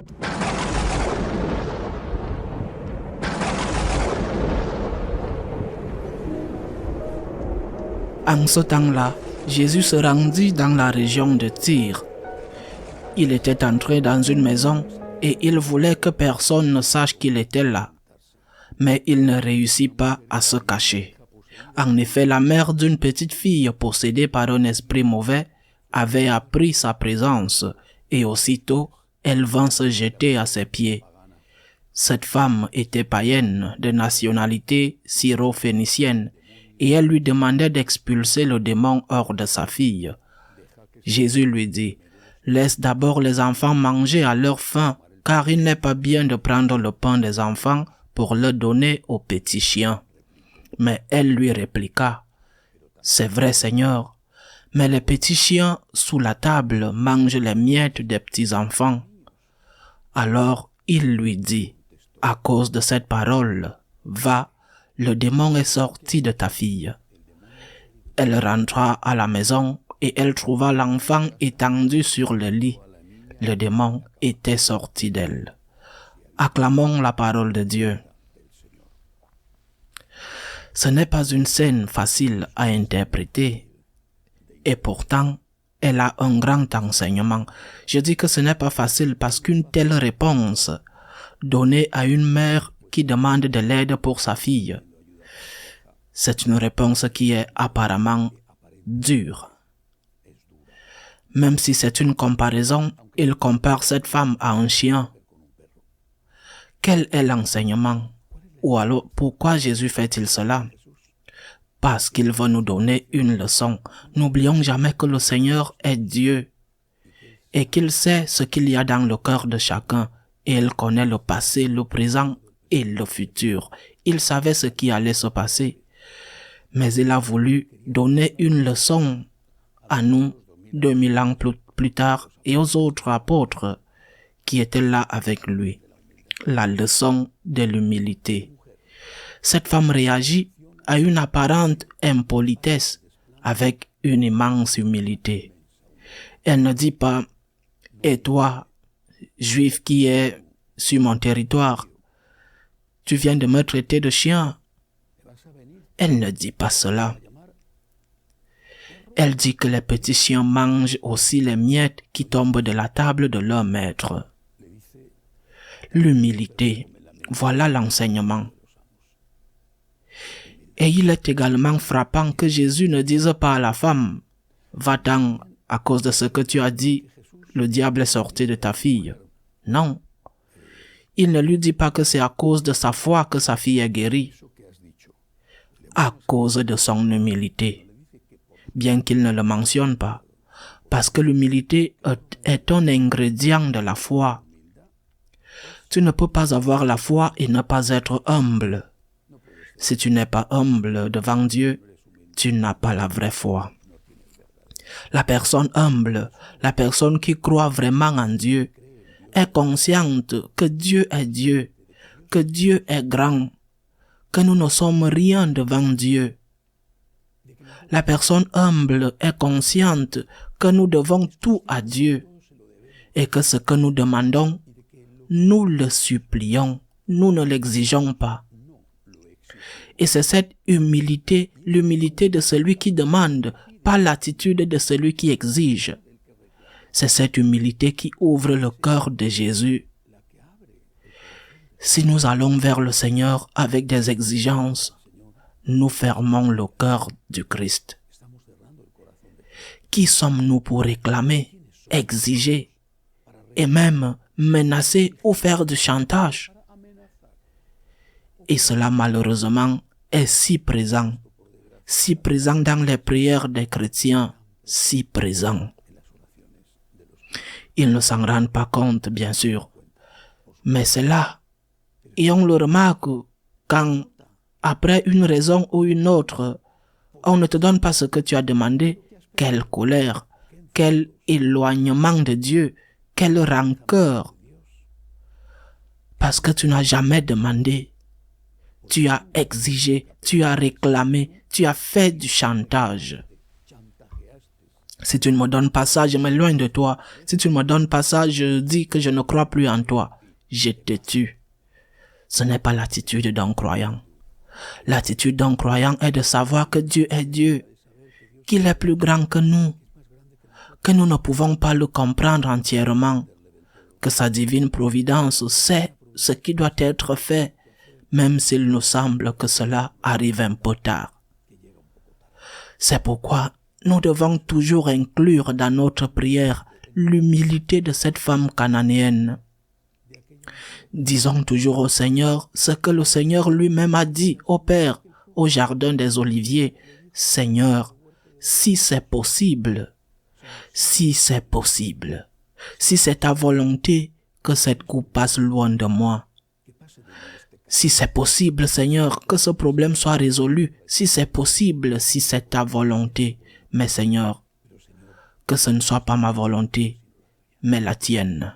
En ce temps-là, Jésus se rendit dans la région de Tyr. Il était entré dans une maison et il voulait que personne ne sache qu'il était là. Mais il ne réussit pas à se cacher. En effet, la mère d'une petite fille possédée par un esprit mauvais avait appris sa présence et aussitôt, elle vint se jeter à ses pieds. Cette femme était païenne de nationalité syro-phénicienne et elle lui demandait d'expulser le démon hors de sa fille. Jésus lui dit, « Laisse d'abord les enfants manger à leur faim, car il n'est pas bien de prendre le pain des enfants pour le donner aux petits chiens. » Mais elle lui répliqua, « C'est vrai, Seigneur, mais les petits chiens sous la table mangent les miettes des petits enfants. » Alors il lui dit, « À cause de cette parole, va, le démon est sorti de ta fille. » Elle rentra à la maison et elle trouva l'enfant étendu sur le lit. Le démon était sorti d'elle. Acclamons la parole de Dieu. Ce n'est pas une scène facile à interpréter et pourtant, elle a un grand enseignement. Je dis que ce n'est pas facile parce qu'une telle réponse donnée à une mère qui demande de l'aide pour sa fille, c'est une réponse qui est apparemment dure. Même si c'est une comparaison, il compare cette femme à un chien. Quel est l'enseignement? Ou alors, pourquoi Jésus fait-il cela? Parce qu'il veut nous donner une leçon. N'oublions jamais que le Seigneur est Dieu et qu'il sait ce qu'il y a dans le cœur de chacun et il connaît le passé, le présent et le futur. Il savait ce qui allait se passer, mais il a voulu donner une leçon à nous 2000 ans plus tard et aux autres apôtres qui étaient là avec lui. La leçon de l'humilité. Cette femme réagit à une apparente impolitesse avec une immense humilité. Elle ne dit pas « Et toi, juif qui est sur mon territoire, tu viens de me traiter de chien ?» Elle ne dit pas cela. Elle dit que les petits chiens mangent aussi les miettes qui tombent de la table de leur maître. L'humilité, voilà l'enseignement. Et il est également frappant que Jésus ne dise pas à la femme, « Va-t'en, à cause de ce que tu as dit, le diable est sorti de ta fille. » Non. Il ne lui dit pas que c'est à cause de sa foi que sa fille est guérie. À cause de son humilité. Bien qu'il ne le mentionne pas. Parce que l'humilité est un ingrédient de la foi. Tu ne peux pas avoir la foi et ne pas être humble. Si tu n'es pas humble devant Dieu, tu n'as pas la vraie foi. La personne humble, la personne qui croit vraiment en Dieu, est consciente que Dieu est Dieu, que Dieu est grand, que nous ne sommes rien devant Dieu. La personne humble est consciente que nous devons tout à Dieu et que ce que nous demandons, nous le supplions, nous ne l'exigeons pas. Et c'est cette humilité, l'humilité de celui qui demande, pas l'attitude de celui qui exige. C'est cette humilité qui ouvre le cœur de Jésus. Si nous allons vers le Seigneur avec des exigences, nous fermons le cœur du Christ. Qui sommes-nous pour réclamer, exiger et même menacer ou faire du chantage? Et cela malheureusement est si présent dans les prières des chrétiens, si présent. Ils ne s'en rendent pas compte, bien sûr, mais c'est là. Et on le remarque quand, après une raison ou une autre, on ne te donne pas ce que tu as demandé. Quelle colère, quel éloignement de Dieu, quelle rancœur. Parce que tu n'as jamais demandé. Tu as exigé, tu as réclamé, tu as fait du chantage. Si tu ne me donnes pas ça, je m'éloigne de toi. Si tu ne me donnes pas ça, je dis que je ne crois plus en toi. Je te tue. Ce n'est pas l'attitude d'un croyant. L'attitude d'un croyant est de savoir que Dieu est Dieu, qu'il est plus grand que nous, que nous ne pouvons pas le comprendre entièrement, que sa divine providence sait ce qui doit être fait, même s'il nous semble que cela arrive un peu tard. C'est pourquoi nous devons toujours inclure dans notre prière l'humilité de cette femme cananéenne. Disons toujours au Seigneur ce que le Seigneur lui-même a dit au Père, au jardin des Oliviers. Seigneur, si c'est possible, si c'est possible, si c'est ta volonté que cette coupe passe loin de moi. Si c'est possible, Seigneur, que ce problème soit résolu, si c'est possible, si c'est ta volonté. Mais Seigneur, que ce ne soit pas ma volonté, mais la tienne.